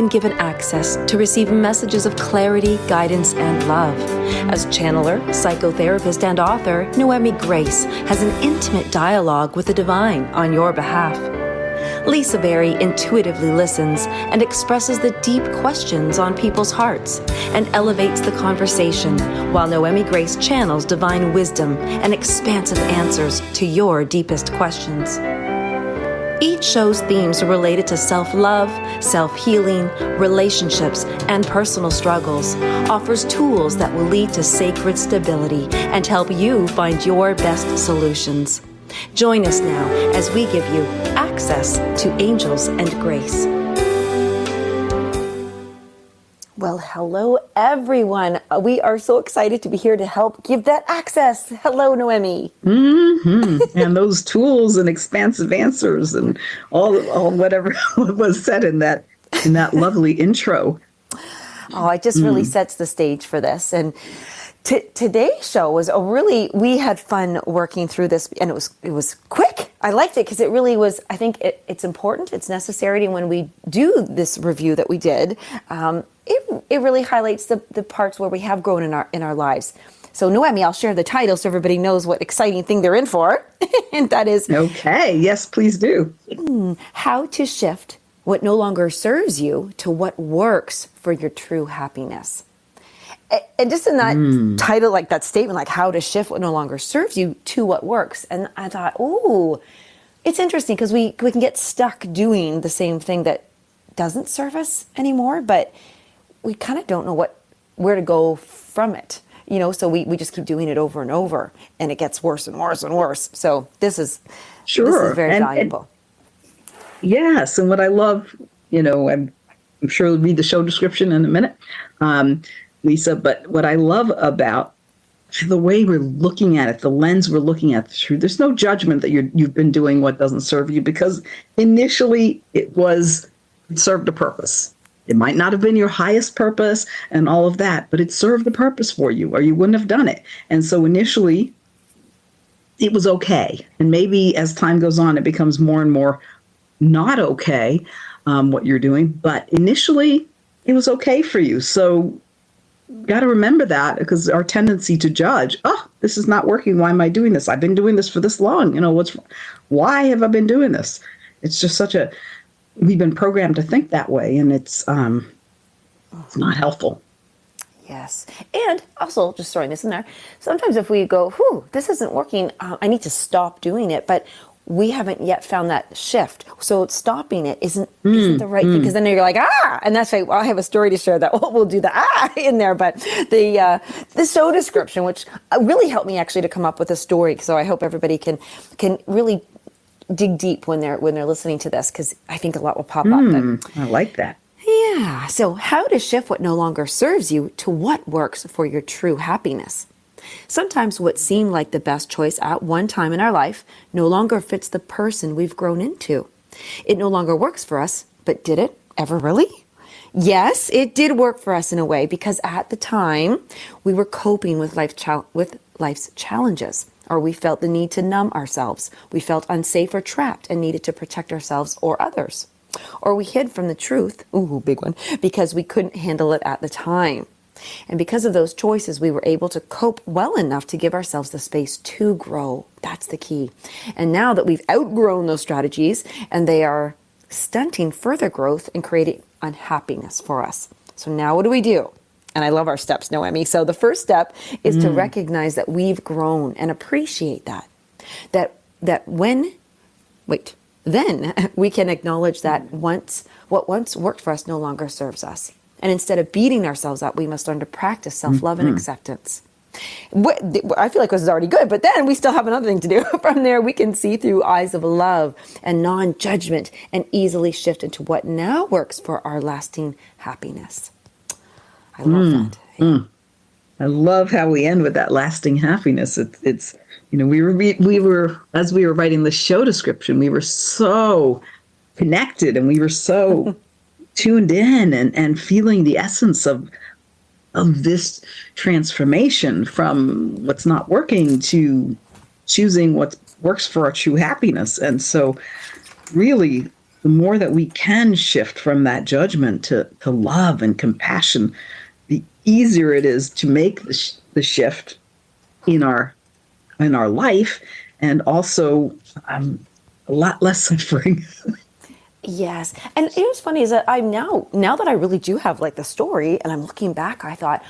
given access to receive messages of clarity, guidance, and love. As channeler, psychotherapist, and author, Noemi Grace has an intimate dialogue with the divine on your behalf. Lisa Berry intuitively listens and expresses the deep questions on people's hearts and elevates the conversation, while Noemi Grace channels divine wisdom and expansive answers to your deepest questions. Each show's themes are related to self-love, self-healing, relationships, and personal struggles, offers tools that will lead to sacred stability and help you find your best solutions. Join us now as we give you access to angels and grace. Well, hello, everyone. We are so excited to be here to help give that access. Hello, Noemi. And those tools and expansive answers and all whatever was said in that lovely intro. Oh, it just really sets the stage for this. And today's show was we had fun working through this, and it was quick. I liked it because it really was, I think it's important, it's necessary, and when we do this review that we did, it really highlights the parts where we have grown in our lives. So Noemi, I'll share the title so everybody knows what exciting thing they're in for. And that is... Okay, yes, please do. How to shift what no longer serves you to what works for your true happiness. And just in that title, like that statement, like how to shift what no longer serves you to what works. And I thought, ooh, it's interesting because we can get stuck doing the same thing that doesn't serve us anymore, but we kind of don't know where to go from it. So we just keep doing it over and over, and it gets worse and worse and worse. So this is very valuable. Yes, and what I love, I'm sure we'll read the show description in a minute, Lisa, but what I love about the way we're looking at it, the lens we're looking at the truth, there's no judgment that you've been doing what doesn't serve you, because initially it served a purpose. It might not have been your highest purpose and all of that, but it served the purpose for you, or you wouldn't have done it. And so initially it was okay. And maybe as time goes on, it becomes more and more not okay, what you're doing. But initially it was okay for you. So got to remember that, because our tendency to judge, this is not working. Why am I doing this? I've been doing this for this long. Why have I been doing this? It's just we've been programmed to think that way, and it's not helpful. Yes. And also, just throwing this in there, sometimes if we go, this isn't working, I need to stop doing it, but we haven't yet found that shift. So stopping it isn't the right thing, because then you're like, and that's right. Well, I have a story to share that we'll do the in there, but the show description, which really helped me actually to come up with a story. So I hope everybody can really dig deep when they're listening to this, because I think a lot will pop up. But, I like that. Yeah. So how to shift what no longer serves you to what works for your true happiness. Sometimes what seemed like the best choice at one time in our life no longer fits the person we've grown into. It no longer works for us, but did it ever really? Yes, it did work for us in a way, because at the time we were coping with life's challenges. Or we felt the need to numb ourselves. We felt unsafe or trapped and needed to protect ourselves or others. Or we hid from the truth, big one, because we couldn't handle it at the time. And because of those choices, we were able to cope well enough to give ourselves the space to grow. That's the key. And now that we've outgrown those strategies, and they are stunting further growth and creating unhappiness for us. So now what do we do? And I love our steps, Noemi. So the first step is to recognize that we've grown and appreciate that. Then we can acknowledge that what once worked for us no longer serves us. And instead of beating ourselves up, we must learn to practice self-love and acceptance. I feel like this is already good, but then we still have another thing to do. From there, we can see through eyes of love and non-judgment and easily shift into what now works for our lasting happiness. I love that. Yeah. I love how we end with that lasting happiness. It's we were as we were writing the show description, we were so connected, and we were so tuned in and feeling the essence of this transformation from what's not working to choosing what works for our true happiness. And so really the more that we can shift from that judgment to love and compassion, the easier it is to make the shift in our life, and also a lot less suffering. Yes. And you know what's funny is that I'm now that I really do have like the story and I'm looking back, I thought,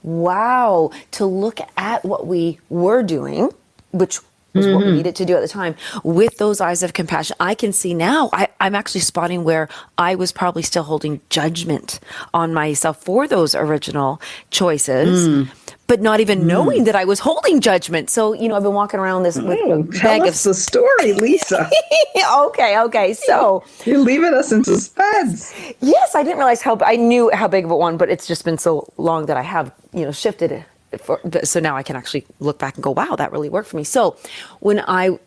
wow, to look at what we were doing, which was what we needed to do at the time, with those eyes of compassion, I can see now, I'm actually spotting where I was probably still holding judgment on myself for those original choices. But not even knowing that I was holding judgment. So, you know, I've been walking around this with a Tell bag us the story, Lisa. Okay. So You're leaving us in suspense. yes, I didn't realize I knew how big of a one, but it's just been so long that I have, you know, shifted it. So now I can actually look back and go, wow, that really worked for me. So when a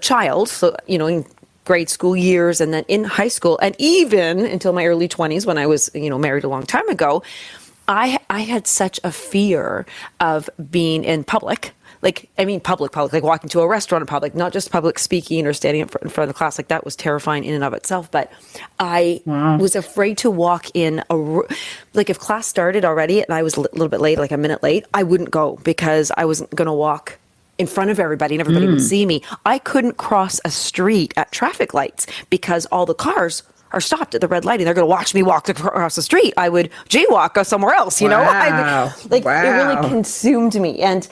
child, so, you know, in grade school years and then in high school and even until my early 20s when I was, you know, married a long time ago, I had such a fear of being in public. Like, I mean, public, like walking to a restaurant in public, not just public speaking or standing in front of the class. Like that was terrifying in and of itself. But I was afraid to walk in like if class started already and I was a little bit late, like a minute late, I wouldn't go because I wasn't going to walk in front of everybody and everybody would see me. I couldn't cross a street at traffic lights because all the cars are stopped at the red light and they're going to watch me walk across the street. I would jaywalk, go somewhere else, you know? It really consumed me. And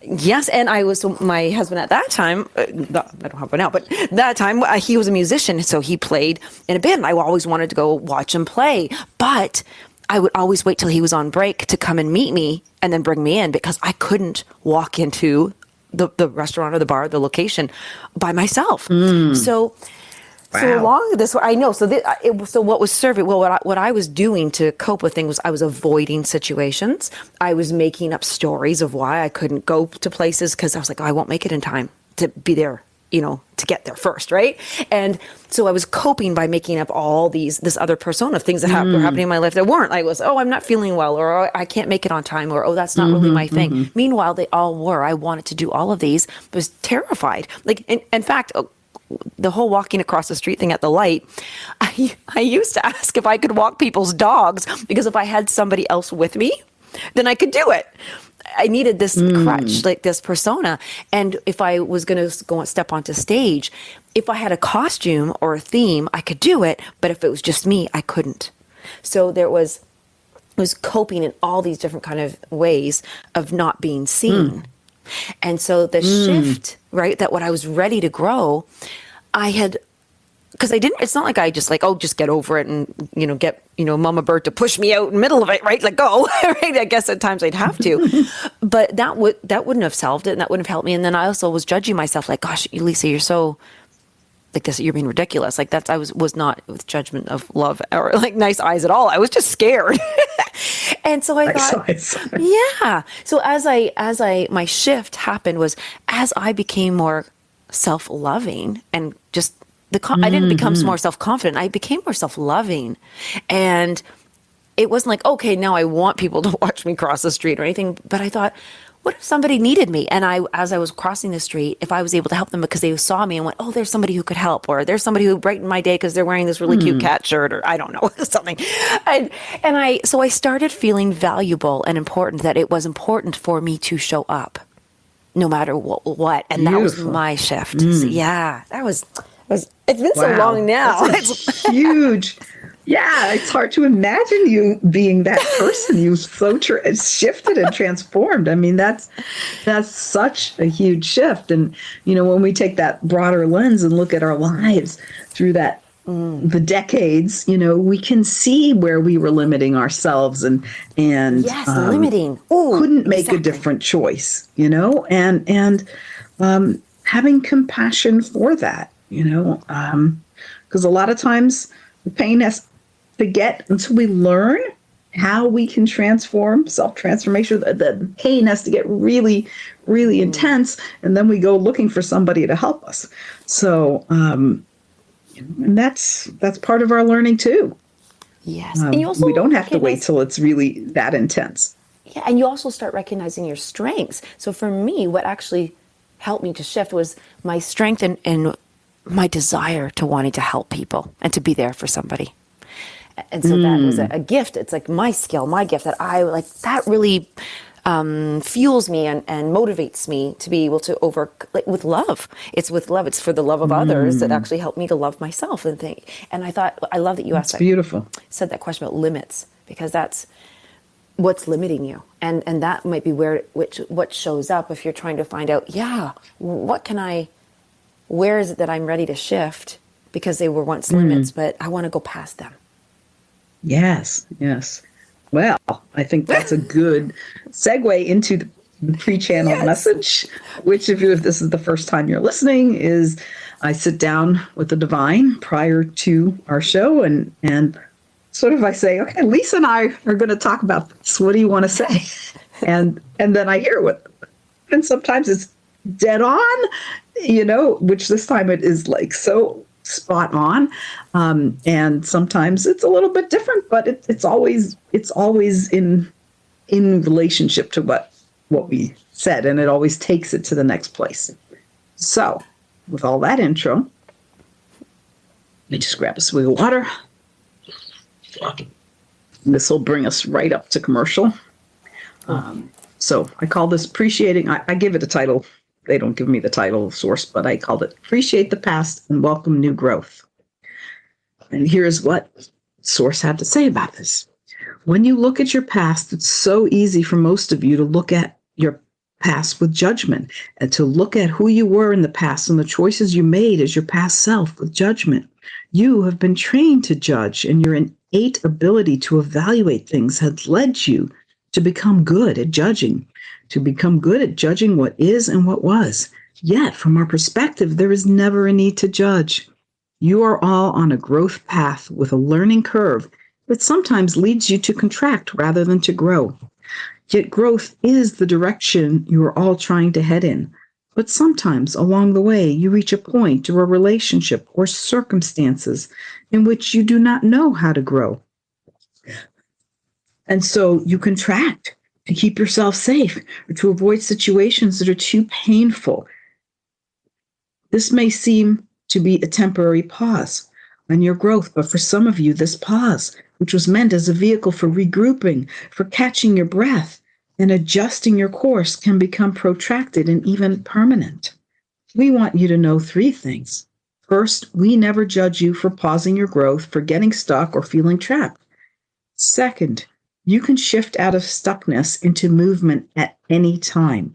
yes. And I was, so my husband at that time, I don't have one now, but that time he was a musician. So he played in a band. I always wanted to go watch him play, but I would always wait till he was on break to come and meet me and then bring me in because I couldn't walk into the restaurant or the bar, the location by myself. So along this, I know. So what was serving? Well, what I was doing to cope with things was I was avoiding situations. I was making up stories of why I couldn't go to places because I was like, oh, I won't make it in time to be there, you know, to get there first, right? And so I was coping by making up all this other persona of things that were happening in my life that weren't. I was, oh, I'm not feeling well, or oh, I can't make it on time, or oh, that's not really my thing. Meanwhile, they all were. I wanted to do all of these, but was terrified. Like, in fact, the whole walking across the street thing at the light, I used to ask if I could walk people's dogs because if I had somebody else with me, then I could do it. I needed this crutch, like this persona. And if I was going to go and step onto stage, if I had a costume or a theme, I could do it. But if it was just me, I couldn't. So it was coping in all these different kind of ways of not being seen. And so the shift, right, that when I was ready to grow, because it's not like I just like, oh, just get over it and, you know, get, you know, Mama Bird to push me out in the middle of it, right? Like, go, right? I guess at times I'd have to, but that wouldn't have solved it and that wouldn't have helped me. And then I also was judging myself like, gosh, Lisa, you're so like this, you're being ridiculous. Like I was not with judgment of love or like nice eyes at all. I was just scared. And so I thought, yeah. So as my shift happened was as I became more self-loving and just I didn't become more self-confident. I became more self-loving. And it wasn't like, okay, now I want people to watch me cross the street or anything. But I thought, what if somebody needed me? And as I was crossing the street, if I was able to help them because they saw me and went, oh, there's somebody who could help, or there's somebody who brightened my day because they're wearing this really cute cat shirt, or I don't know, something. So I started feeling valuable and important, that it was important for me to show up no matter what. And that was my shift. So, yeah, it's been so long now. It's huge. Yeah, it's hard to imagine you being that person. You've so shifted and transformed. I mean, that's such a huge shift. And, you know, when we take that broader lens and look at our lives through that, the decades, you know, we can see where we were limiting ourselves and yes, limiting. Ooh, couldn't make a different choice, you know, and having compassion for that, you know, because a lot of times the pain has to get until we learn how we can transform, self-transformation. The pain has to get really, really intense, and then we go looking for somebody to help us. So, and that's part of our learning too. Yes, and you also we don't have to wait till it's really that intense. Yeah, and you also start recognizing your strengths. So for me, what actually helped me to shift was my strength in my desire to wanting to help people and to be there for somebody. And so that was a gift. It's like my skill, my gift that I like, that really fuels me and motivates me to be able to with love. It's with love. It's for the love of others that actually helped me to love myself and think. And I thought, I love that you asked that. Beautiful. Said that question about limits, because that's what's limiting you. And that might be what shows up if you're trying to find out, where is it that I'm ready to shift, because they were once limits, but I want to go past them. Yes, yes. Well, I think that's a good segue into the pre-channeled message, which if this is the first time you're listening, is I sit down with the divine prior to our show and sort of I say, okay, Lisa and I are going to talk about this. What do you want to say? And then I hear what, and sometimes it's dead on, which this time it is like so spot on. And sometimes it's a little bit different, but it's always in relationship to what we said, and it always takes it to the next place. So with all that intro, let me just grab a swig of water. This will bring us right up to commercial. So I call this appreciating, I give it a title. They don't give me the title source, but I called it Appreciate the Past and Welcome New Growth. And here's what source had to say about this. When you look at your past, it's so easy for most of you to look at your past with judgment and to look at who you were in the past and the choices you made as your past self with judgment. You have been trained to judge, and your innate ability to evaluate things has led you to become good at judging. What is and what was. Yet, from our perspective, there is never a need to judge. You are all on a growth path with a learning curve that sometimes leads you to contract rather than to grow. Yet growth is the direction you are all trying to head in. But sometimes along the way, you reach a point or a relationship or circumstances in which you do not know how to grow. And so you contract to keep yourself safe or to avoid situations that are too painful. This may seem to be a temporary pause on your growth, but for some of you, this pause, which was meant as a vehicle for regrouping, for catching your breath and adjusting your course, can become protracted and even permanent. We want you to know 3 things. First, we never judge you for pausing your growth, for getting stuck or feeling trapped. Second, you can shift out of stuckness into movement at any time.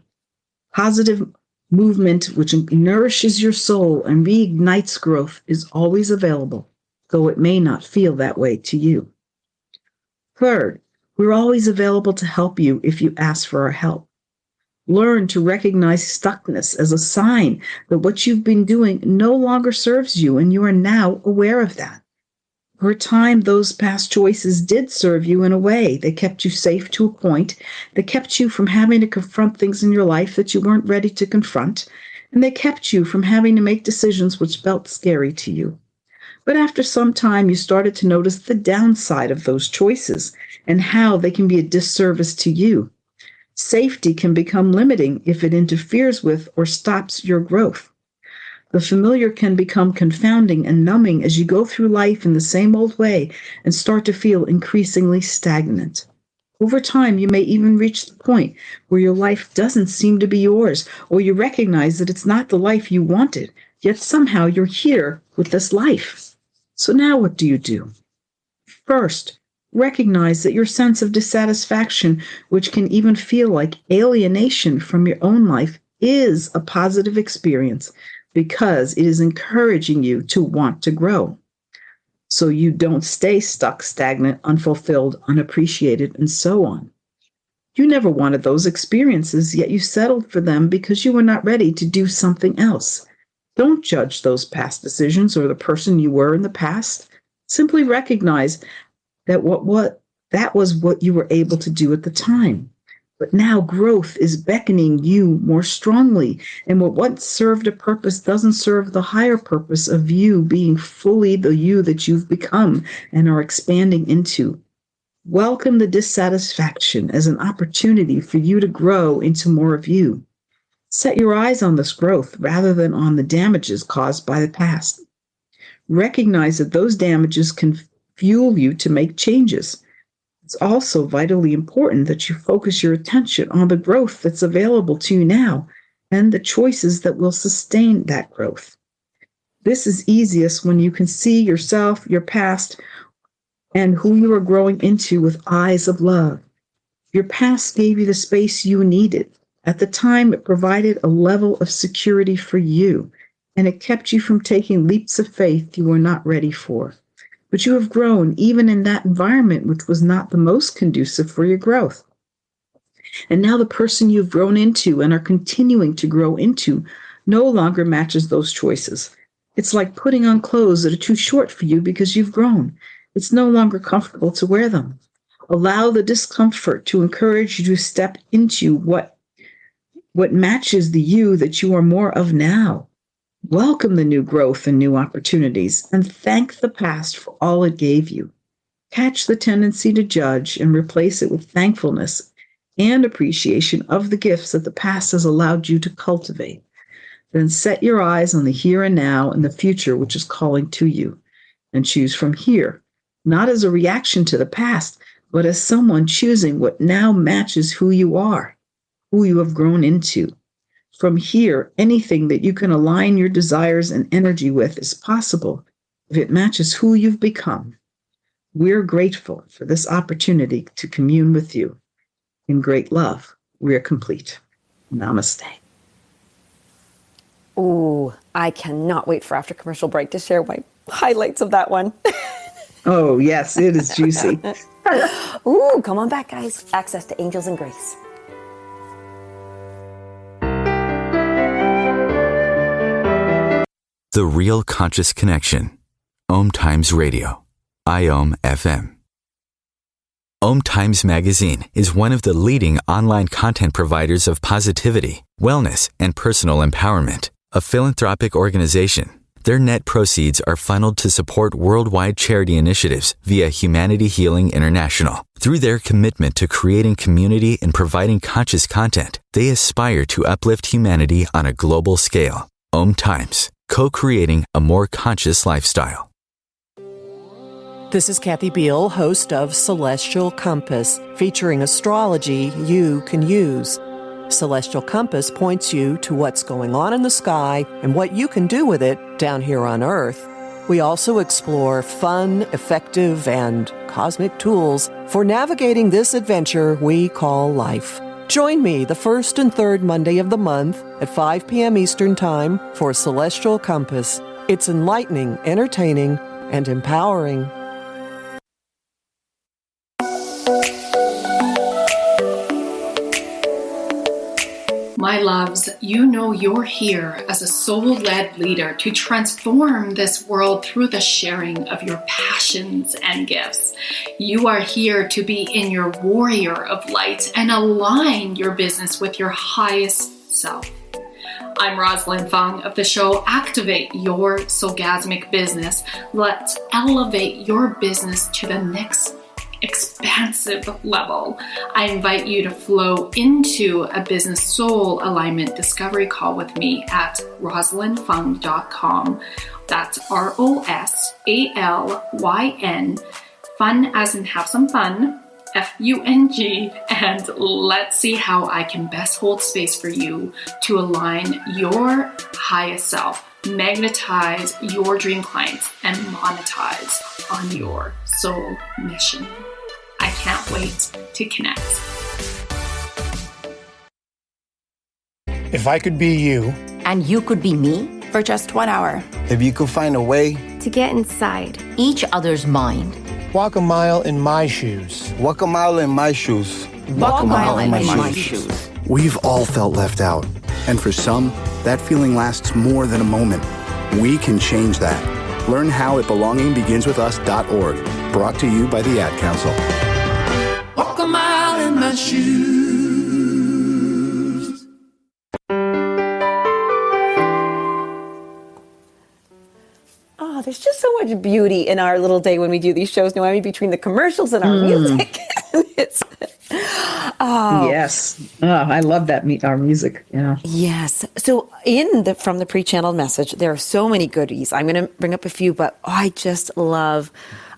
Positive movement, which nourishes your soul and reignites growth, is always available, though it may not feel that way to you. Third, we're always available to help you if you ask for our help. Learn to recognize stuckness as a sign that what you've been doing no longer serves you, and you are now aware of that. For a time, those past choices did serve you in a way. They kept you safe to a point. They kept you from having to confront things in your life that you weren't ready to confront. And they kept you from having to make decisions which felt scary to you. But after some time, you started to notice the downside of those choices and how they can be a disservice to you. Safety can become limiting if it interferes with or stops your growth. The familiar can become confounding and numbing as you go through life in the same old way and start to feel increasingly stagnant. Over time, you may even reach the point where your life doesn't seem to be yours, or you recognize that it's not the life you wanted, yet somehow you're here with this life. So now what do you do? First, recognize that your sense of dissatisfaction, which can even feel like alienation from your own life, is a positive experience, because it is encouraging you to want to grow. So you don't stay stuck, stagnant, unfulfilled, unappreciated, and so on. You never wanted those experiences, yet you settled for them because you were not ready to do something else. Don't judge those past decisions or the person you were in the past. Simply recognize that that was what you were able to do at the time. But now growth is beckoning you more strongly, and what once served a purpose doesn't serve the higher purpose of you being fully the you that you've become and are expanding into. Welcome the dissatisfaction as an opportunity for you to grow into more of you. Set your eyes on this growth rather than on the damages caused by the past. Recognize that those damages can fuel you to make changes. It's also vitally important that you focus your attention on the growth that's available to you now and the choices that will sustain that growth. This is easiest when you can see yourself, your past, and who you are growing into with eyes of love. Your past gave you the space you needed. At the time, it provided a level of security for you, and it kept you from taking leaps of faith you were not ready for. But you have grown even in that environment, which was not the most conducive for your growth. And now the person you've grown into and are continuing to grow into no longer matches those choices. It's like putting on clothes that are too short for you because you've grown. It's no longer comfortable to wear them. Allow the discomfort to encourage you to step into what matches the you that you are more of now. Welcome the new growth and new opportunities, and thank the past for all it gave you. Catch the tendency to judge and replace it with thankfulness and appreciation of the gifts that the past has allowed you to cultivate. Then set your eyes on the here and now and the future, which is calling to you, and choose from here, not as a reaction to the past, but as someone choosing what now matches who you are, who you have grown into. From here, anything that you can align your desires and energy with is possible if it matches who you've become. We're grateful for this opportunity to commune with you. In great love, we're complete. Namaste. Ooh, I cannot wait for after commercial break to share my highlights of that one. Oh, yes, it is juicy. Ooh, come on back, guys. Access to Angels and Grace. The Real Conscious Connection. OMTimes Radio. IOM FM. OMTimes Magazine is one of the leading online content providers of positivity, wellness, and personal empowerment. A philanthropic organization, their net proceeds are funneled to support worldwide charity initiatives via Humanity Healing International. Through their commitment to creating community and providing conscious content, they aspire to uplift humanity on a global scale. OMTimes, co-creating a more conscious lifestyle. This is Kathy Beal, host of Celestial Compass, featuring astrology you can use. Celestial Compass points you to what's going on in the sky and what you can do with it down here on Earth. We also explore fun, effective, and cosmic tools for navigating this adventure we call life. Join me the first and third Monday of the month at 5 p.m. Eastern Time for Celestial Compass. It's enlightening, entertaining, and empowering. My loves, you know you're here as a soul-led leader to transform this world through the sharing of your passions and gifts. You are here to be in your warrior of light and align your business with your highest self. I'm Rosalind Fung of the show Activate Your Soulgasmic Business. Let's elevate your business to the next expansive level. I invite you to flow into a business soul alignment discovery call with me at rosalindfung.com. That's ROSALYN, fun as in have some fun, FUNG, and let's see how I can best hold space for you to align your highest self, magnetize your dream clients, and monetize on your soul mission. I can't wait to connect. If I could be you, and you could be me, for just 1 hour, if you could find a way to get inside each other's mind, walk a mile in my shoes. Walk a mile in my shoes. Walk a mile in my shoes. We've all felt left out. And for some, that feeling lasts more than a moment. We can change that. Learn how at belongingbeginswithus.org. Brought to you by the Ad Council. Walk a mile in my shoes. Oh, there's just so much beauty in our little day when we do these shows, Noemi, between the commercials and our music. Yes. Oh, I love that our music. Yeah. Yes. So from the pre-channeled message, there are so many goodies. I'm going to bring up a few, but I just love,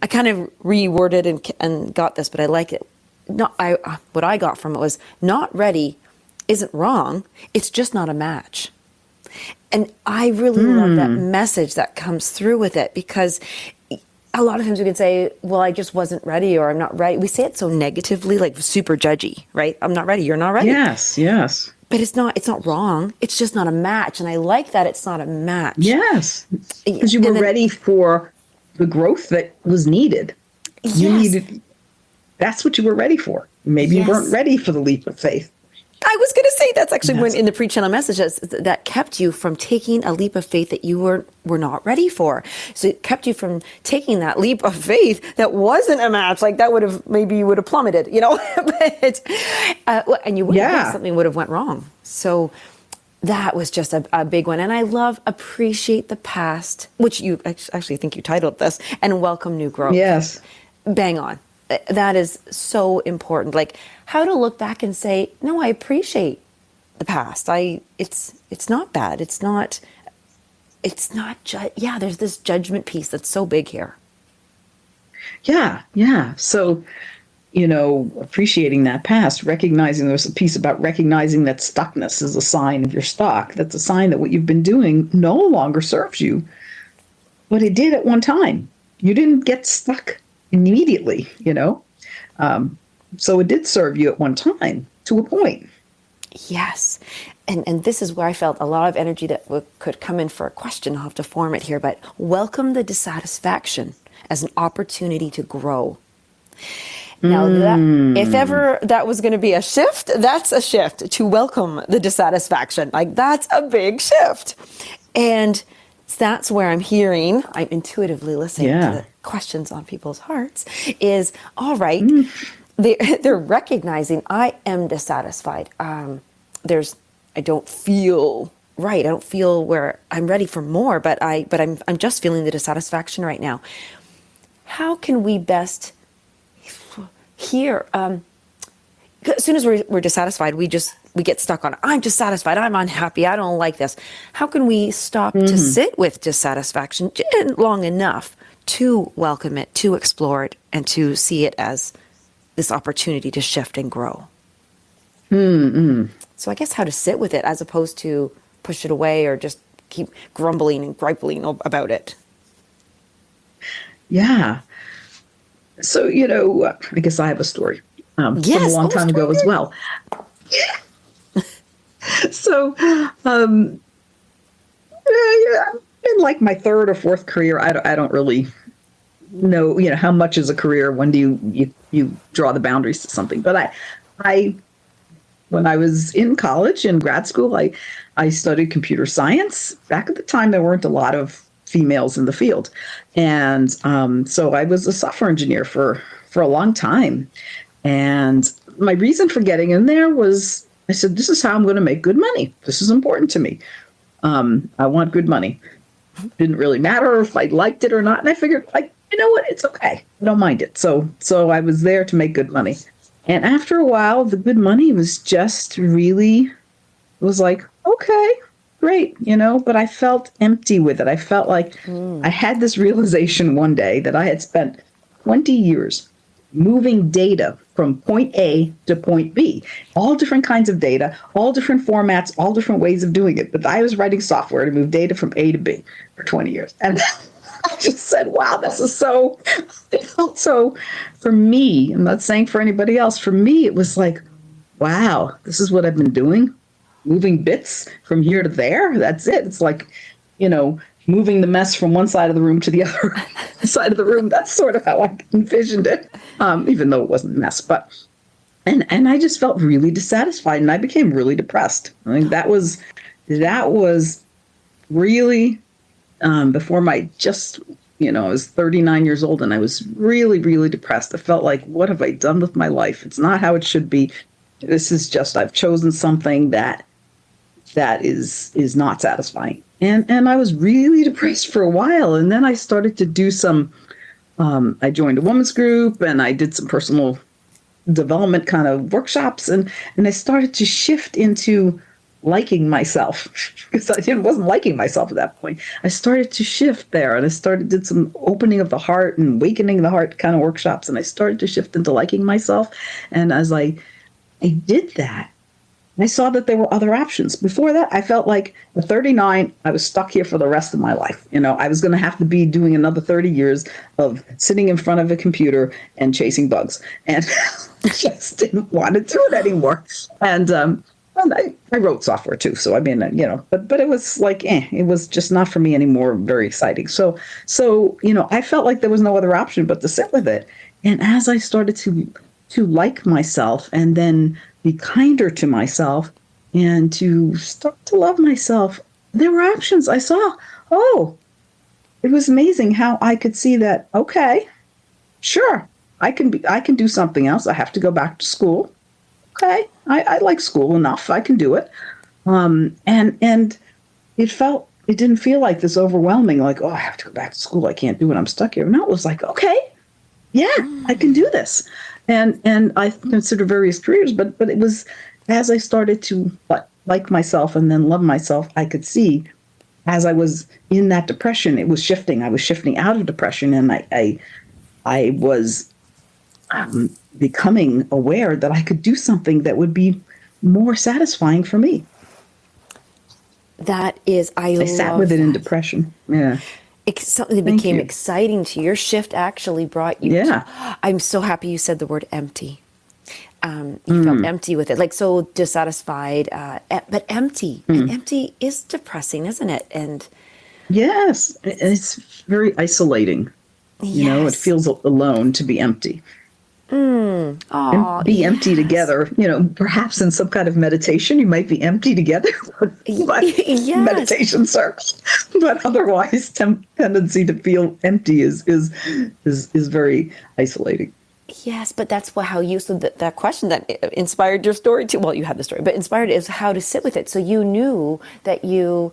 I kind of reworded and got this, but I like it. What I got from it was not ready isn't wrong. It's just not a match. And I really love that message that comes through with it, because a lot of times we can say, well, I just wasn't ready, or I'm not ready. We say it so negatively, like super judgy, right? I'm not ready. You're not ready. Yes, yes. But it's not wrong. It's just not a match. And I like that it's not a match. Yes. Because you were ready for the growth that was needed. Yes. That's what you were ready for. Maybe you weren't ready for the leap of faith. I was going to say that's actually when in the pre-channel messages that kept you from taking a leap of faith that you were not ready for. So it kept you from taking that leap of faith that wasn't a match. Like that maybe you would have plummeted, you know, and you would have something would have went wrong. So that was just a big one. And I love appreciate the past, which you actually think you titled this, and welcome new growth. Yes. Bang on. That is so important. Like how to look back and say, no, I appreciate the past. It's not bad. It's not, there's this judgment piece that's so big here. Yeah. Yeah. So, appreciating that past, recognizing there's a piece about recognizing that stuckness is a sign of your stock. That's a sign that what you've been doing no longer serves you, but it did at one time. You didn't get stuck immediately, so it did serve you at one time to a point. Yes. And this is where I felt a lot of energy that could come in for a question. I'll have to form it here, but welcome the dissatisfaction as an opportunity to grow. Now, if ever that was going to be a shift, that's a shift, to welcome the dissatisfaction. Like that's a big shift. And that's where I'm intuitively listening to the questions on people's hearts is, all right, they're recognizing I am dissatisfied. I don't feel right. I don't feel where I'm ready for more, but I'm just feeling the dissatisfaction right now. How can we best hear, as soon as we're dissatisfied, we get stuck on, I'm dissatisfied, I'm unhappy, I don't like this. How can we stop to sit with dissatisfaction long enough to welcome it, to explore it, and to see it as this opportunity to shift and grow? So I guess how to sit with it as opposed to push it away or just keep grumbling and griping about it. Yeah. So, I guess I have a story from a long time ago as well. So, in like my third or fourth career, I don't really know, how much is a career? When do you draw the boundaries to something? But when I was in college and grad school, I studied computer science. Back at the time, there weren't a lot of females in the field. And so I was a software engineer for a long time. And my reason for getting in there was, I said, this is how I'm going to make good money. This is important to me. I want good money. Didn't really matter if I liked it or not. And I figured, you know what? It's okay. I don't mind it. So I was there to make good money. And after a while, the good money was just really, was like, okay, great, but I felt empty with it. I felt like I had this realization one day that I had spent 20 years moving data from point A to point B, all different kinds of data, all different formats, all different ways of doing it. But I was writing software to move data from A to B for 20 years. And I just said, wow, this is so, so for me, I'm not saying for anybody else, for me, it was like, wow, this is what I've been doing. Moving bits from here to there. That's it. It's like, moving the mess from one side of the room to the other side of the room. That's sort of how I envisioned it, even though it wasn't a mess. But and I just felt really dissatisfied, and I became really depressed. I mean, that was really before I was 39 years old, and I was really, really depressed. I felt like, what have I done with my life? It's not how it should be. This is just, I've chosen something that is not satisfying. And I was really depressed for a while. And then I started to do some, I joined a women's group and I did some personal development kind of workshops, and I started to shift into liking myself because wasn't liking myself at that point. I started to shift there, and did some opening of the heart and awakening the heart kind of workshops, and I started to shift into liking myself. And as I did that, I saw that there were other options. Before that, I felt like at 39, I was stuck here for the rest of my life. I was going to have to be doing another 30 years of sitting in front of a computer and chasing bugs. And I just didn't want to do it anymore. And I wrote software too. So, I mean, but it was like, it was just not for me anymore. Very exciting. So, I felt like there was no other option but to sit with it. And as I started to like myself and then be kinder to myself and to start to love myself, there were options. I saw, it was amazing how I could see that, okay, sure, I can do something else. I have to go back to school. Okay, I like school enough. I can do it. And it didn't feel like this overwhelming, like, I have to go back to school. I can't do it. I'm stuck here. No, it was like, okay, yeah, I can do this. And I considered various careers, but it was as I started to like myself and then love myself, I could see as I was in that depression, it was shifting. I was shifting out of depression, and I was becoming aware that I could do something that would be more satisfying for me. That is, I sat with it in depression. Yeah. Something that became exciting to your shift actually brought you. Yeah. I'm so happy you said the word empty. You felt empty with it, like so dissatisfied, but empty. And empty is depressing, isn't it? And yes, it's very isolating. It feels alone to be empty. Be empty together. Perhaps in some kind of meditation, you might be empty together. Meditation circles, but otherwise, tendency to feel empty is very isolating. Yes, but that's how you, so that question that inspired your story too. Well, you had the story, but inspired is how to sit with it. So you knew that you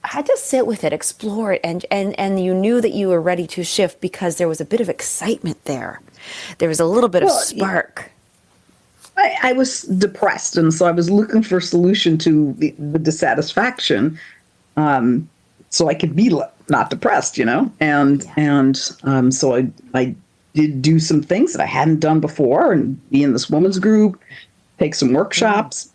had to sit with it, explore it, and you knew that you were ready to shift because there was a bit of excitement there. There was a little bit of spark. I was depressed, and so I was looking for a solution to the dissatisfaction, so I could be not depressed, and so I did do some things that I hadn't done before, and be in this women's group, take some workshops,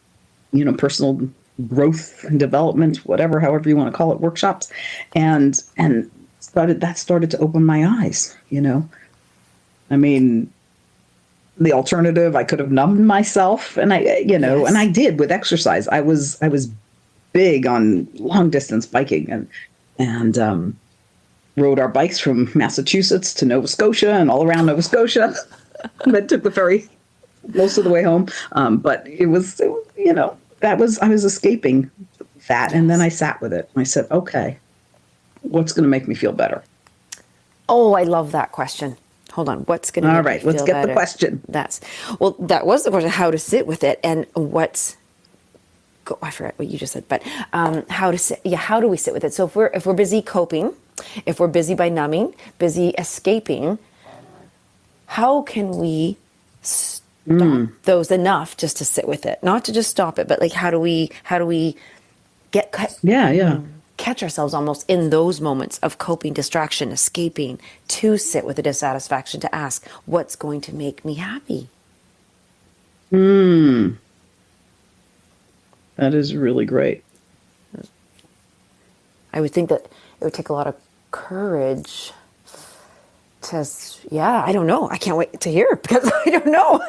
personal growth and development, however you want to call it, workshops, and started to open my eyes. I mean, the alternative, I could have numbed myself, and and I did with exercise. I was big on long distance biking, and rode our bikes from Massachusetts to Nova Scotia and all around Nova Scotia. That took the ferry most of the way home. But I was escaping that. And then I sat with it and I said, okay, what's going to make me feel better? Oh, I love that question. Hold on. What's going to make me feel better? All right, let's get the question. That was the question, how to sit with it, and I forgot what you just said, but how do we sit with it? So if we're busy coping, if we're busy by numbing, busy escaping, how can we stop those enough just to sit with it? Not to just stop it, but like how do we catch ourselves almost in those moments of coping, distraction, escaping, to sit with the dissatisfaction, to ask, what's going to make me happy? That is really great. I would think that it would take a lot of courage to, I don't know. I can't wait to hear it because I don't know.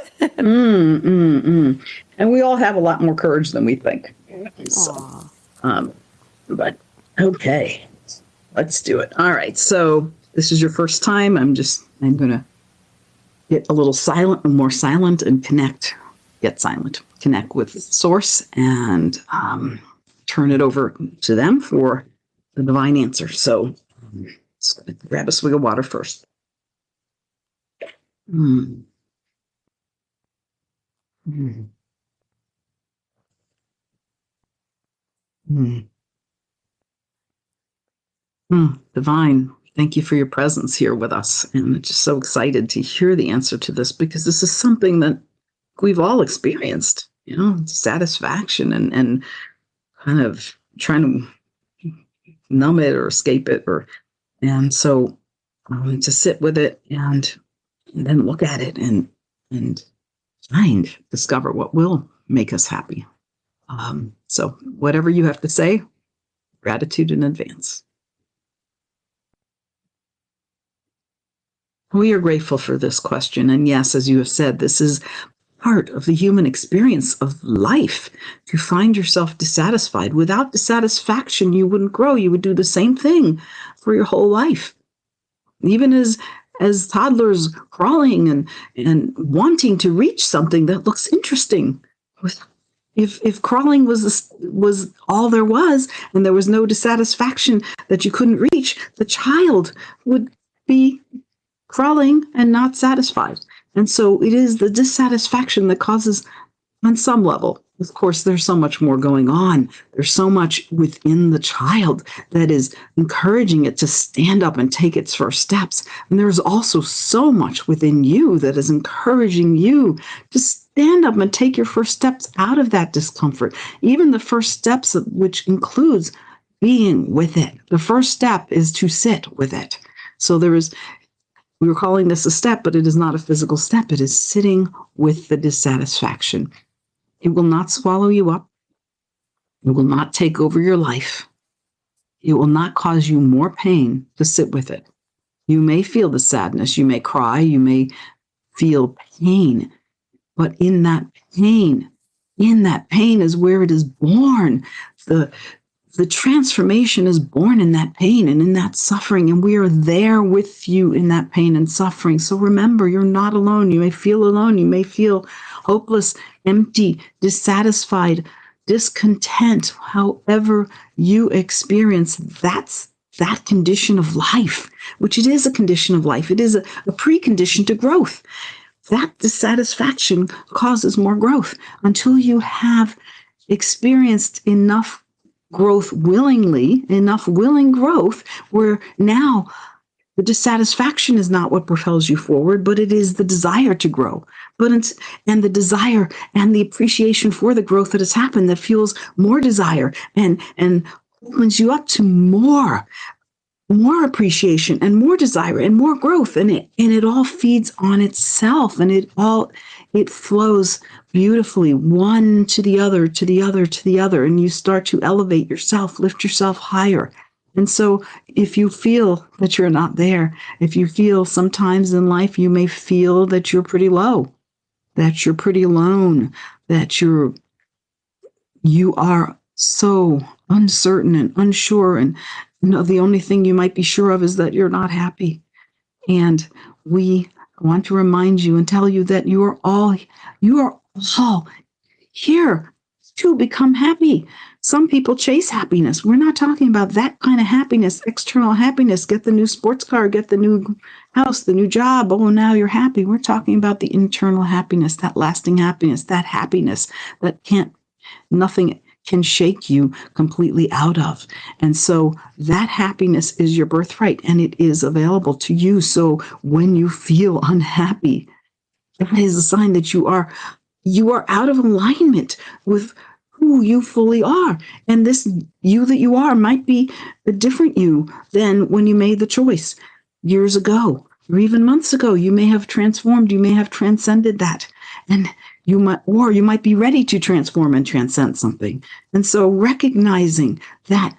And we all have a lot more courage than we think. So, but okay, let's do it. All right. So this is your first time. I'm going to get a little more silent and get silent, connect with source, and turn it over to them for the divine answer. So let's grab a swig of water first. Divine, Thank you for your presence here with us. And I'm just so excited to hear the answer to this, because this is something that we've all experienced, satisfaction and kind of trying to numb it or escape it. And so to sit with it and then look at it and discover what will make us happy. So whatever you have to say, gratitude in advance. We are grateful for this question. And yes, as you have said, this is part of the human experience of life, to find yourself dissatisfied. Without dissatisfaction, you wouldn't grow. You would do the same thing for your whole life. Even as toddlers crawling and wanting to reach something that looks interesting. If crawling was all there was, and there was no dissatisfaction that you couldn't reach, the child would be crawling and not satisfied. And so it is the dissatisfaction that causes, on some level, of course, there's so much more going on. There's so much within the child that is encouraging it to stand up and take its first steps. And there's also so much within you that is encouraging you to stand up and take your first steps out of that discomfort. Even the first steps, which includes being with it. The first step is to sit with it. So we were calling this a step, but it is not a physical step. It is sitting with the dissatisfaction. It will not swallow you up. It will not take over your life. It will not cause you more pain to sit with it. You may feel the sadness. You may cry. You may feel pain. But in that pain is where it is born. The transformation is born in that pain and in that suffering, and we are there with you in that pain and suffering. So remember, you're not alone. You may feel alone. You may feel hopeless, empty, dissatisfied, discontent. However you experience that condition of life, which it is a condition of life. It is a precondition to growth. That dissatisfaction causes more growth until you have experienced enough growth willingly, enough willing growth, where now the dissatisfaction is not what propels you forward, but it is the desire to grow. And the desire and the appreciation for the growth that has happened that fuels more desire and opens you up to more appreciation and more desire and more growth. And it all feeds on itself, and it flows beautifully, one to the other, to the other, to the other. And you start to elevate yourself, lift yourself higher. And so if you feel that you're not there, if you feel sometimes in life, you may feel that you're pretty low, that you're pretty alone, that you are so uncertain and unsure. And the only thing you might be sure of is that you're not happy. And we want to remind you and tell you that you are all here to become happy. Some people chase happiness. We're not talking about that kind of happiness, external happiness, get the new sports car, get the new house, the new job. Oh, now you're happy. We're talking about the internal happiness, that lasting happiness that nothing can shake you completely out of. And so that happiness is your birthright, and it is available to you. So when you feel unhappy, that is a sign that you are out of alignment with who you fully are. And this you that you are might be a different you than when you made the choice years ago, or even months ago. You may have transformed, you may have transcended that. And you might be ready to transform and transcend something. And so recognizing that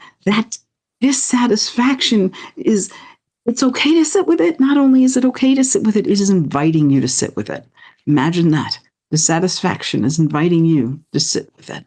dissatisfaction it's okay to sit with it. Not only is it okay to sit with it, it is inviting you to sit with it. Imagine that. Dissatisfaction is inviting you to sit with it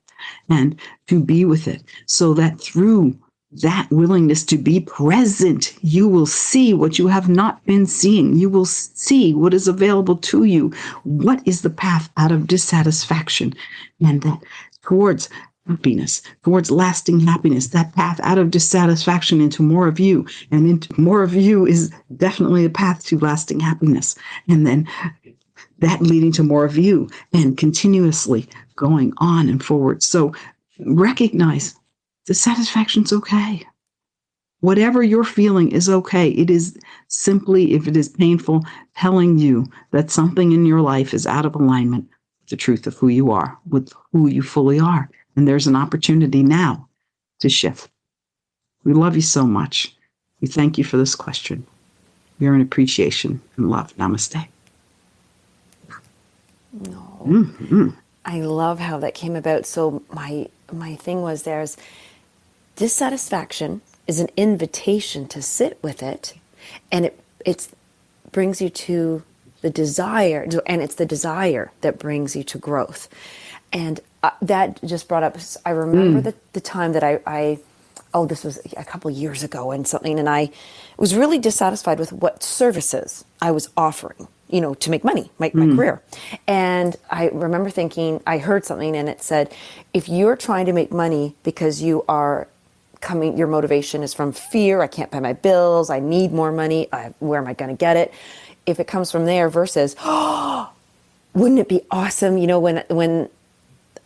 and to be with it, so that through that willingness to be present, you will see what you have not been seeing. You will see what is available to you. What is the path out of dissatisfaction, and that towards happiness, towards lasting happiness, that path out of dissatisfaction into more of you. And into more of you is definitely a path to lasting happiness. And then that leading to more of you, and continuously going on and forward. So recognize dissatisfaction's okay. Whatever you're feeling is okay. It is simply, if it is painful, telling you that something in your life is out of alignment with the truth of who you are, with who you fully are. And there's an opportunity now to shift. We love you so much. We thank you for this question. We are in appreciation and love. Namaste. No. Mm-hmm. I love how that came about. So my thing was, there's dissatisfaction is an invitation to sit with it, and it brings you to the desire, and it's the desire that brings you to growth. And that just brought up, I remember the time that I this was a couple years ago and I was really dissatisfied with what services I was offering, to make money, my career. And I remember thinking, I heard something and it said, if you're trying to make money because your motivation is from fear, I can't pay my bills, I need more money, where am I going to get it? If it comes from there versus, wouldn't it be awesome, when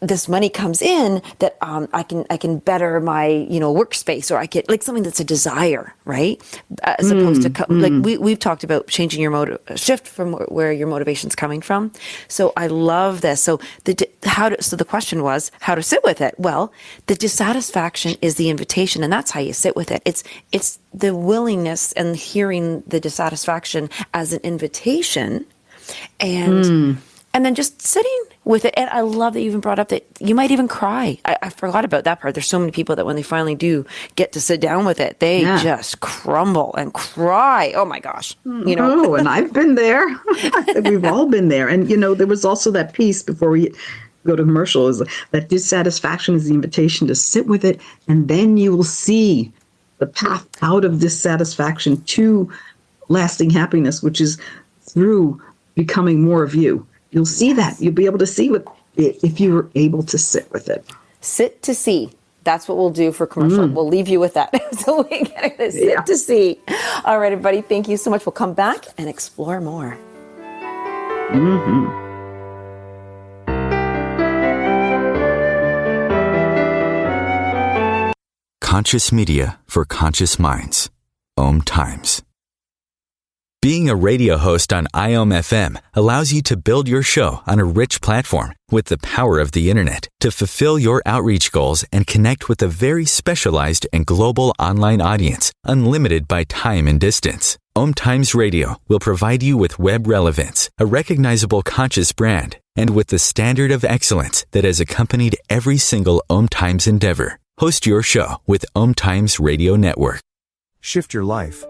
this money comes in, that I can better my workspace, or I get like something that's a desire, right? As opposed to like we've talked about changing your shift from where your motivation's coming from. So I love this. So the question was how to sit with it. Well, the dissatisfaction is the invitation, and that's how you sit with it. It's the willingness and hearing the dissatisfaction as an invitation, and then just sitting with it. And I love that you even brought up that you might even cry. I forgot about that part. There's so many people that when they finally do get to sit down with it, they just crumble and cry. Oh my gosh. Oh, and I've been there. We've all been there. And, there was also that piece before we go to commercial, is that dissatisfaction is the invitation to sit with it. And then you will see the path out of dissatisfaction to lasting happiness, which is through becoming more of you. You'll see that. You'll be able to see it if you're able to sit with it. Sit to see. That's what we'll do for commercial. We'll leave you with that. So we get to sit to see. All right, everybody. Thank you so much. We'll come back and explore more. Conscious media for conscious minds. OMTimes. Being a radio host on IOM-FM allows you to build your show on a rich platform with the power of the internet to fulfill your outreach goals and connect with a very specialized and global online audience, unlimited by time and distance. OMTimes Radio will provide you with web relevance, a recognizable conscious brand, and with the standard of excellence that has accompanied every single OMTimes endeavor. Host your show with OMTimes Radio Network. Shift your life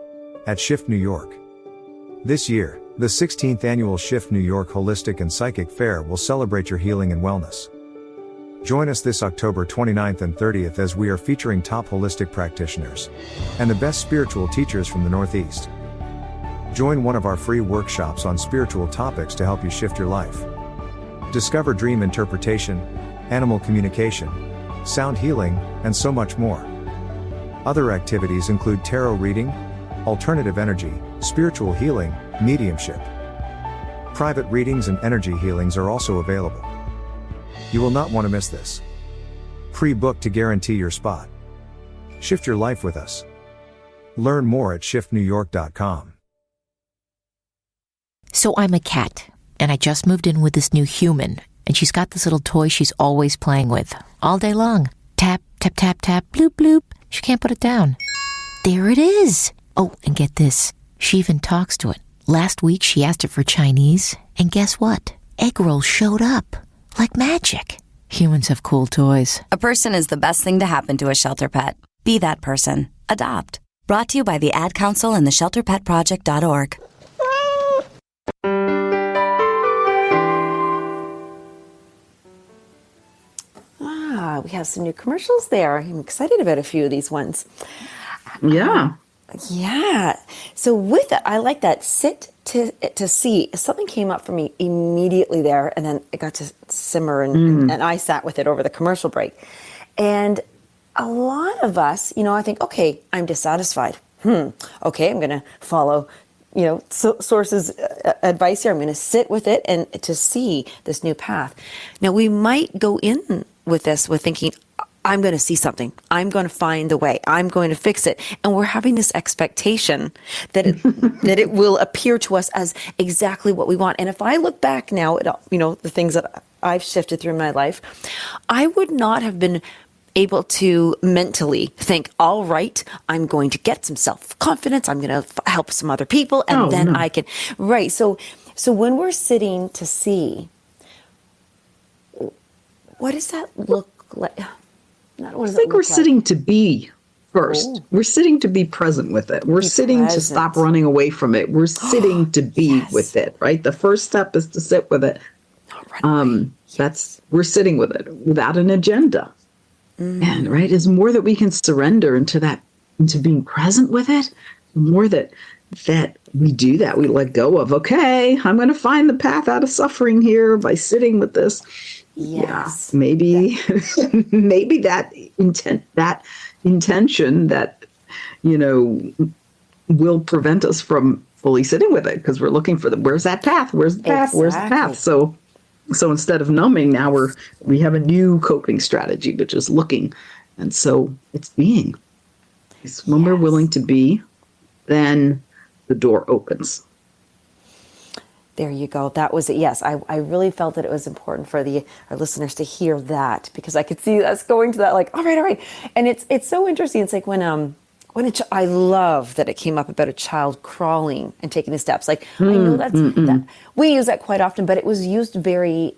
at Shift New York. This year, the 16th annual Shift New York Holistic and Psychic Fair will celebrate your healing and wellness. Join us this October 29th and 30th as we are featuring top holistic practitioners and the best spiritual teachers from the Northeast. Join one of our free workshops on spiritual topics to help you shift your life. Discover dream interpretation, animal communication, sound healing, and so much more. Other activities include tarot reading, alternative energy, spiritual healing, mediumship. Private readings and energy healings are also available. You will not want to miss this. Pre-book to guarantee your spot. Shift your life with us. Learn more at shiftnewyork.com. So I'm a cat, and I just moved in with this new human, and she's got this little toy she's always playing with, all day long. Tap, tap, tap, tap, bloop, bloop. She can't put it down. There it is. Oh, and get this. She even talks to it. Last week she asked it for Chinese, and guess what? Egg rolls showed up. Like magic. Humans have cool toys. A person is the best thing to happen to a shelter pet. Be that person. Adopt. Brought to you by the Ad Council and the ShelterPetProject.org. We have some new commercials there. I'm excited about a few of these ones. Yeah. Yeah. So with it, I like that. Sit to see. Something came up for me immediately there, and then it got to simmer, and I sat with it over the commercial break. And a lot of us, I think, okay, I'm dissatisfied. Okay, I'm going to follow, sources' advice here. I'm going to sit with it and to see this new path. Now, we might go in with this with thinking, I'm going to see something. I'm going to find the way. I'm going to fix it. And we're having this expectation that that it will appear to us as exactly what we want. And if I look back now at, the things that I've shifted through my life, I would not have been able to mentally think, all right, I'm going to get some self-confidence. I'm going to help some other people. And then I can, right. So when we're sitting to see, what does that look like? I think we're sitting to be first. Ooh. We're sitting to be present with it. We're sitting to stop running away from it. We're sitting to be with it, right? The first step is to sit with it. We're sitting with it without an agenda. And right, is more that we can surrender into being present with it, more that we do that. We let go of, okay, I'm going to find the path out of suffering here by sitting with this. Yes. Yeah, maybe that intention that, will prevent us from fully sitting with it because we're looking for where's that path? Where's the path? Exactly. Where's the path? So instead of numbing, now we have a new coping strategy, which is looking. And so it's being. When we're willing to be, then the door opens. There you go. That was it. Yes, I really felt that it was important for our listeners to hear that, because I could see us going to that, like, all right. And it's so interesting. It's like when I love that it came up about a child crawling and taking the steps. Like, I know that we use that quite often, but it was used it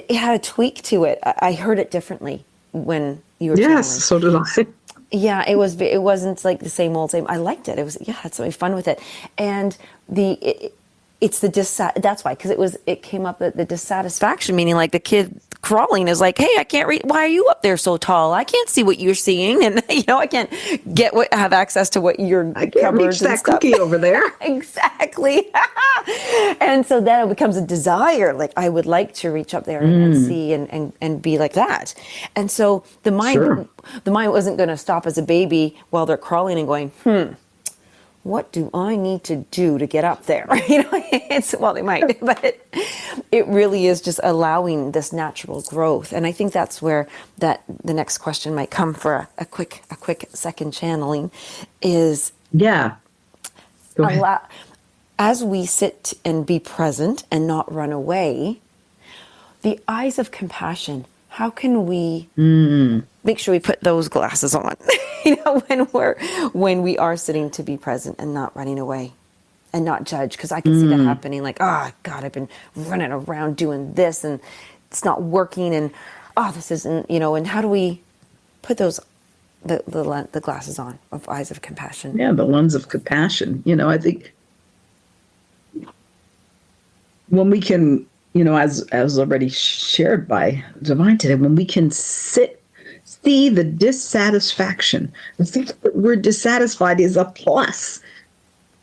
had a tweak to it. I heard it differently when you were Yes, channeling. so did I. Yeah, it wasn't like the same. I liked it. It was, had something fun with it. And it's that's why, because it came up that the dissatisfaction, meaning like the kid crawling is like, hey, I can't read. Why are you up there so tall? I can't see what you're seeing, and I can't have access to what you're. I can't reach that cookie over there. Exactly. And so then it becomes a desire. Like, I would like to reach up there and see and be like that. And so the mind wasn't going to stop as a baby while they're crawling and going, what do I need to do to get up there? Well, they might, but it really is just allowing this natural growth. And I think that's where the next question might come for a quick second channeling is, as we sit and be present and not run away, the eyes of compassion, how can we make sure we put those glasses on, when we are sitting to be present and not running away and not judge? Because I can see that happening, like, oh God, I've been running around doing this and it's not working, and this isn't, and how do we put those the glasses on of eyes of compassion? Yeah, the lens of compassion. I think when we can, as already shared by Divine today, when we can see the dissatisfaction, I think that we're dissatisfied is a plus.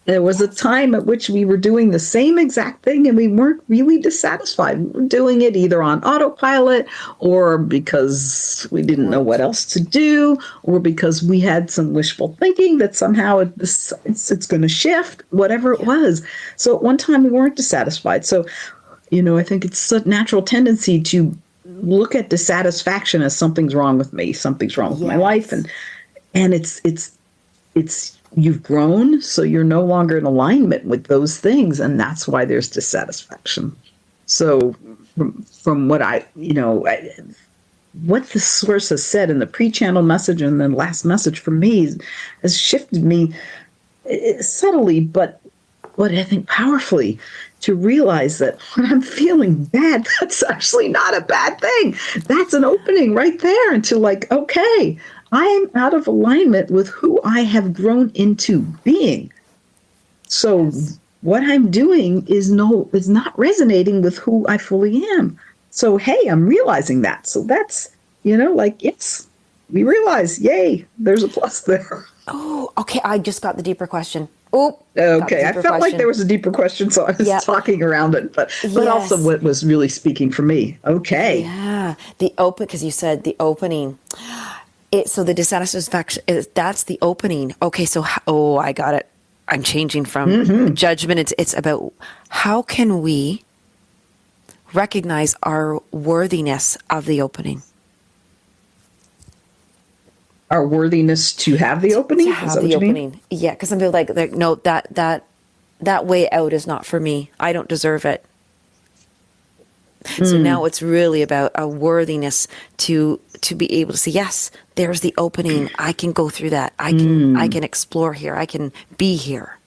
There was a time at which we were doing the same exact thing and we weren't really dissatisfied. We were doing it either on autopilot, or because we didn't know what else to do, or because we had some wishful thinking that somehow it's going to shift, whatever it was. So at one time we weren't dissatisfied. So, I think it's a natural tendency to look at dissatisfaction as something's wrong with me, something's wrong with my life. And it's you've grown, so you're no longer in alignment with those things, and that's why there's dissatisfaction. So from what what the source has said in the pre-channel message and the last message for me has shifted me subtly, but what I think powerfully, to realize that when I'm feeling bad, that's actually not a bad thing. That's an opening right there into like, okay, I am out of alignment with who I have grown into being. So what I'm doing is not resonating with who I fully am. So, hey, I'm realizing that. So that's, yes, we realize, yay, there's a plus there. Oh, okay. I just got the deeper question. Oh, okay. I felt like there was a deeper question, so I was talking around it, but also what was really speaking for me. Okay. Yeah. Because you said the opening. So the dissatisfaction, that's the opening. Okay. So, I got it. I'm changing from judgment. It's about how can we recognize our worthiness of the opening? our worthiness to have the opening? To Is have that what the you mean? opening. Yeah, because some people like, no, that way out is not for me. I don't deserve it. So now it's really about a worthiness to be able to say, yes, there's the opening. I can go through that. I can explore here. I can be here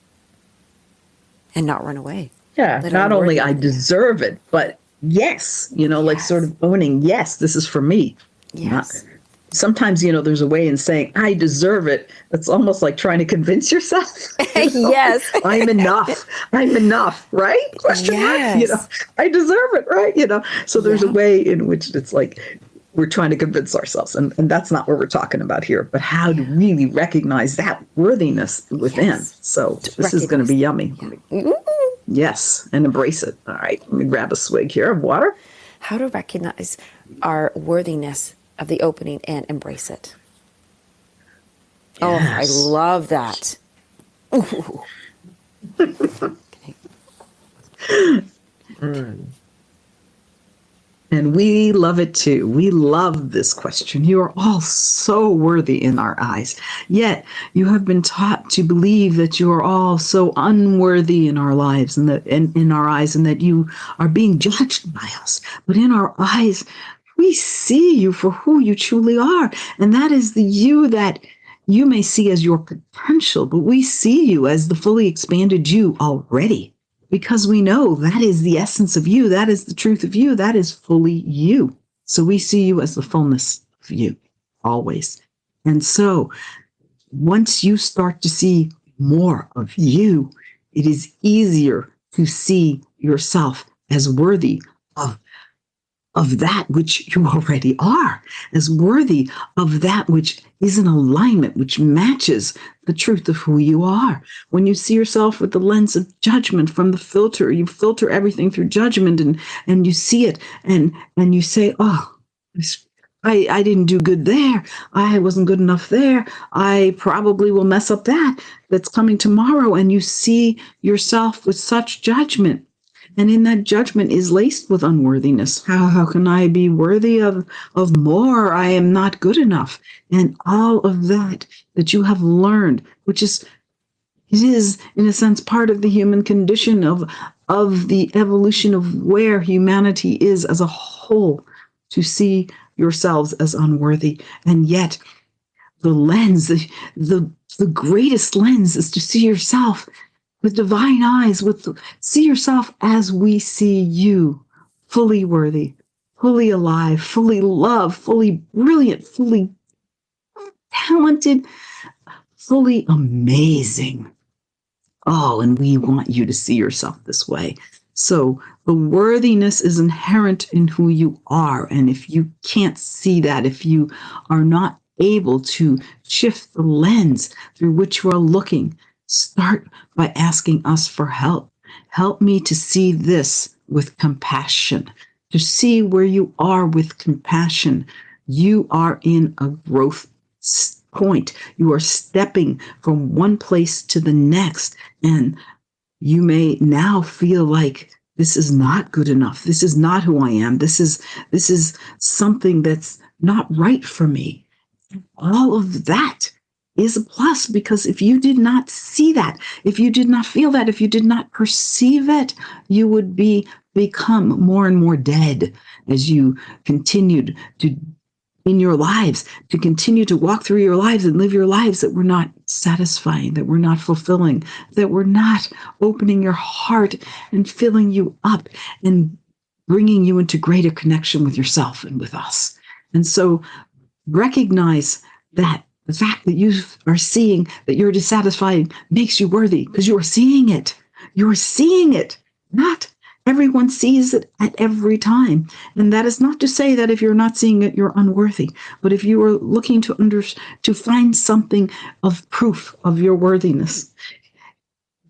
and not run away. Yeah, That not only I unworthy- deserve it, but yes, like sort of owning, yes, this is for me. Yes. Sometimes, there's a way in saying, I deserve it. It's almost like trying to convince yourself. Yes. I'm enough. I'm enough, right? Question mark. I deserve it, right? So there's a way in which it's like we're trying to convince ourselves. And that's not what we're talking about here, but how to really recognize that worthiness within. Yes. So this is going to be yummy. Yeah. Yes, and embrace it. All right, let me grab a swig here of water. How to recognize our worthiness of the opening and embrace it. Yes. Oh, I love that. And we love it too. We love this question. You are all so worthy in our eyes. Yet you have been taught to believe that you are all so unworthy in our lives and that in our eyes, and that you are being judged by us. But in our eyes, we see you for who you truly are. And that is the you that you may see as your potential, but we see you as the fully expanded you already. Because we know that is the essence of you. That is the truth of you. That is fully you. So we see you as the fullness of you always. And so once you start to see more of you, it is easier to see yourself as worthy of that which you already are, as worthy of that which is in alignment, which matches the truth of who you are. When you see yourself with the lens of judgment from the filter, you filter everything through judgment, and you see it and you say, oh, I didn't do good there. I wasn't good enough there. I probably will mess up that's coming tomorrow. And you see yourself with such judgment. And in that judgment is laced with unworthiness. How can I be worthy of more? I am not good enough. And all of that you have learned, which is in a sense part of the human condition of the evolution of where humanity is as a whole, to see yourselves as unworthy. And yet the lens, the greatest lens is to see yourself with divine eyes, see yourself as we see you, fully worthy, fully alive, fully loved, fully brilliant, fully talented, fully amazing. Oh, and we want you to see yourself this way. So the worthiness is inherent in who you are. And if you can't see that, if you are not able to shift the lens through which you are looking, start by asking us for help. Help me to see this with compassion, to see where you are with compassion. You are in a growth point. You are stepping from one place to the next, and you may now feel like this is not good enough. This is not who I am. This is something that's not right for me. All of that is a plus, because if you did not see that, if you did not feel that, if you did not perceive it, you would become more and more dead as you continued to in your lives, to continue to walk through your lives and live your lives that were not satisfying, that were not fulfilling, that were not opening your heart and filling you up and bringing you into greater connection with yourself and with us. And so recognize that the fact that you are seeing that you're dissatisfied makes you worthy, because you are seeing it. You're seeing it. Not everyone sees it at every time. And that is not to say that if you're not seeing it, you're unworthy. But if you are looking to find something of proof of your worthiness,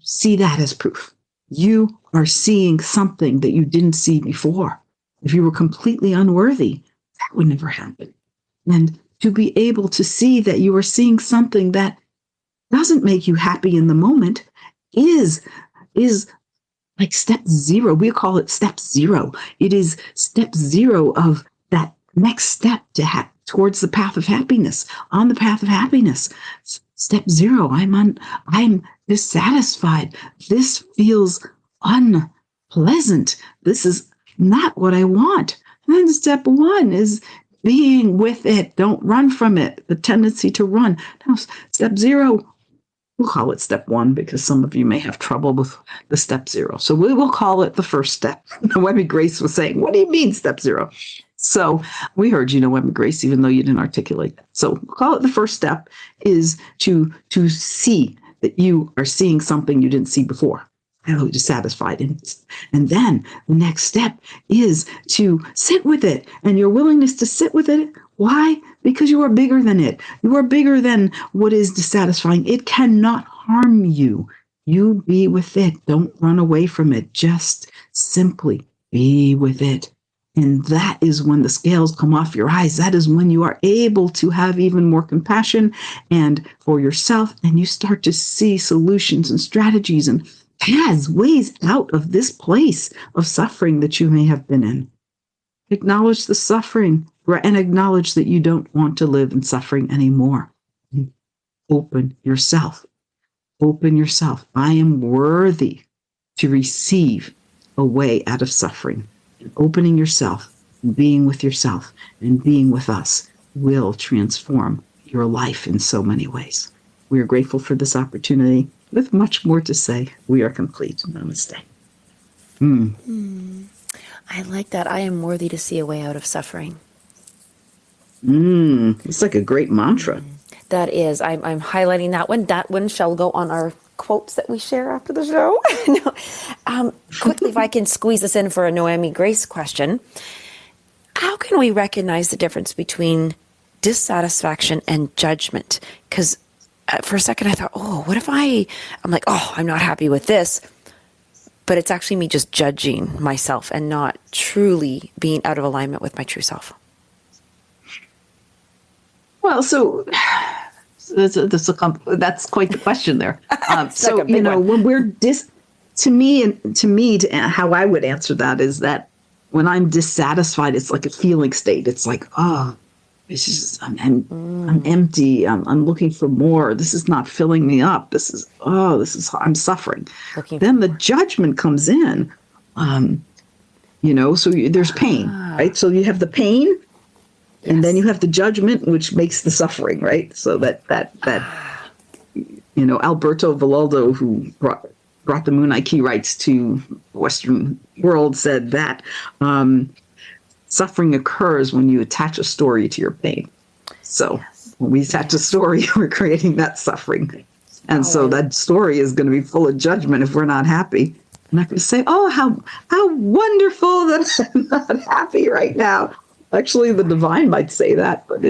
see that as proof. You are seeing something that you didn't see before. If you were completely unworthy, that would never happen. And to be able to see that you are seeing something that doesn't make you happy in the moment is like step zero. We call it step zero. It is step zero of that next step towards the path of happiness, on the path of happiness. Step 0, I'm dissatisfied. This feels unpleasant. This is not what I want. And then step 1 is being with it. Don't run from it. The tendency to run. Now, step 0, we'll call it step 1 because some of you may have trouble with the step 0. So we will call it the first step. Noemi Grace was saying, what do you mean step 0? So we heard you, Noemi Grace, even though you didn't articulate that. So we'll call it the first step is to see that you are seeing something you didn't see before. Highly dissatisfied. And then the next step is to sit with it, and your willingness to sit with it. Why? Because you are bigger than it. You are bigger than what is dissatisfying. It cannot harm you. You be with it. Don't run away from it. Just simply be with it. And that is when the scales come off your eyes. That is when you are able to have even more compassion and for yourself, and you start to see solutions and strategies and paths, ways out of this place of suffering that you may have been in. Acknowledge the suffering and acknowledge that you don't want to live in suffering anymore. Open yourself. Open yourself. I am worthy to receive a way out of suffering. And opening yourself, and being with yourself, and being with us will transform your life in so many ways. We are grateful for this opportunity. With much more to say, we are complete. Namaste. I like that. I am worthy to see a way out of suffering. It's like a great mantra. That is. I'm highlighting that one. That one shall go on our quotes that we share after the show. No. Quickly, if I can squeeze this in for a Noemi Grace question. How can we recognize the difference between dissatisfaction and judgment? Because for a second I thought, what if I'm like, I'm not happy with this. But it's actually me just judging myself and not truly being out of alignment with my true self. Well, so that's quite the question there. So, when we're how I would answer that is that when I'm dissatisfied, it's like a feeling state. It's like, it's just, I'm empty. I'm looking for more. This is not filling me up. I'm suffering. Then the judgment comes in, so there's pain, right? So you have the pain, and then you have the judgment, which makes the suffering, right? So that Alberto Villoldo, who brought the Moon IQ rights to the Western world, said that suffering occurs when you attach a story to your pain. So when we attach a story, we're creating that suffering. And so that story is going to be full of judgment if we're not happy. I'm not going to say, how wonderful that I'm not happy right now. Actually, the divine might say that, but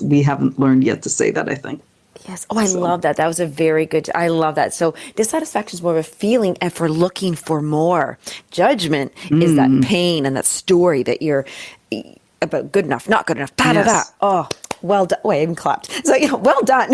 we haven't learned yet to say that, I think. Yes. I love that. That was a very good, I love that. So dissatisfaction is more of a feeling and for looking for more. Judgment is that pain and that story that you're about good enough, not good enough, da-da-da. Oh, well done. Wait, I even clapped. So, well done.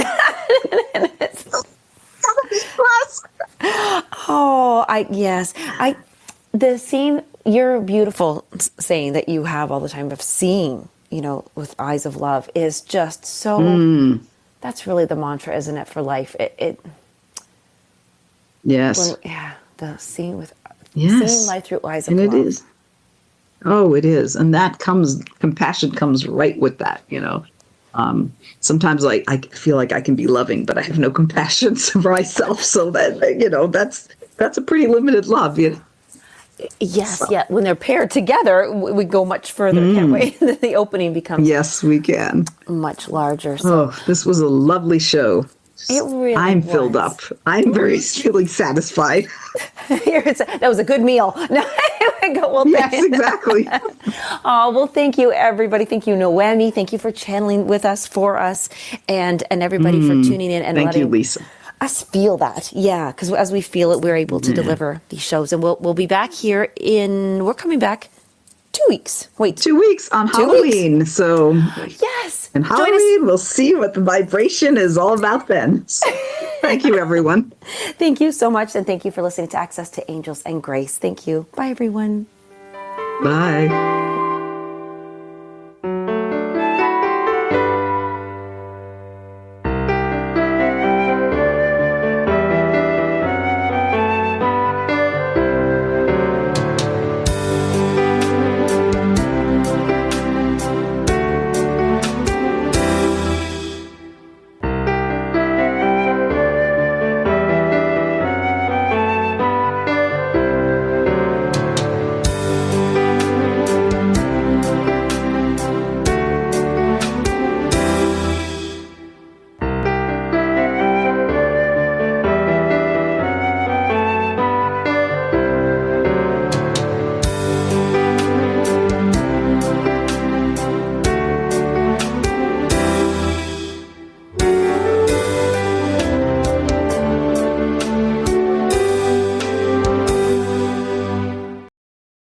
The scene, your beautiful saying that you have all the time of seeing, with eyes of love is just so... That's really the mantra, isn't it, for life? Yes. Seeing life through eyes of love. And love. it is. Oh, it is. And compassion comes right with that, Sometimes I feel like I can be loving, but I have no compassion for myself. So that, that's a pretty limited love, Yes, yeah. When they're paired together, we go much further, can't we? The opening becomes yes, we can much larger. So. This was a lovely show. It really I'm was. filled up. I'm feeling satisfied. That was a good meal. Yes, exactly. Thank you, everybody. Thank you, Noemi. Thank you for channeling with us, for us, and everybody for tuning in and thank you, Lisa. Us feel that, because as we feel it, we're able to deliver these shows, and we'll be back here we're coming back 2 weeks. Wait, 2 weeks on Halloween. Weeks. So yes, and Halloween, we'll see what the vibration is all about then. So, thank you, everyone. Thank you so much, and thank you for listening to Access to Angels and Grace. Thank you. Bye, everyone. Bye.